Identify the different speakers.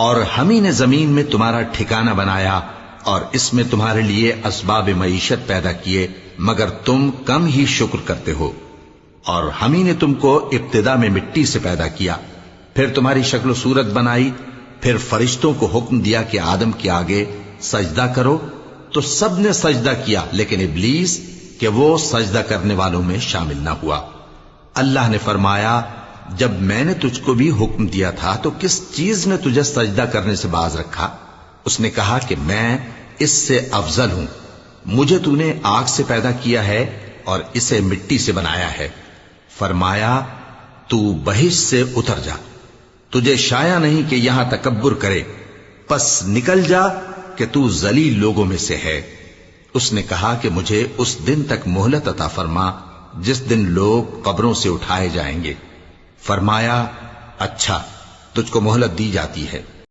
Speaker 1: اور ہم ہی نے زمین میں تمہارا ٹھکانہ بنایا اور اس میں تمہارے لیے اسباب معیشت پیدا کیے، مگر تم کم ہی شکر کرتے ہو۔ اور ہم ہی نے تم کو ابتدا میں مٹی سے پیدا کیا، پھر تمہاری شکل و صورت بنائی، پھر فرشتوں کو حکم دیا کہ آدم کے آگے سجدہ کرو، تو سب نے سجدہ کیا لیکن ابلیس کہ وہ سجدہ کرنے والوں میں شامل نہ ہوا۔ اللہ نے فرمایا، جب میں نے تجھ کو بھی حکم دیا تھا تو کس چیز نے تجھے سجدہ کرنے سے باز رکھا؟ اس نے کہا کہ میں اس سے افضل ہوں، مجھے تو نے آگ سے پیدا کیا ہے اور اسے مٹی سے بنایا ہے۔ فرمایا، تو بہشت سے اتر جا، تجھے شایع نہیں کہ یہاں تکبر کرے، پس نکل جا کہ تو ذلیل لوگوں میں سے ہے۔ اس نے کہا کہ مجھے اس دن تک مہلت عطا فرما جس دن لوگ قبروں سے اٹھائے جائیں گے۔ فرمایا، اچھا، تجھ کو مہلت دی جاتی ہے۔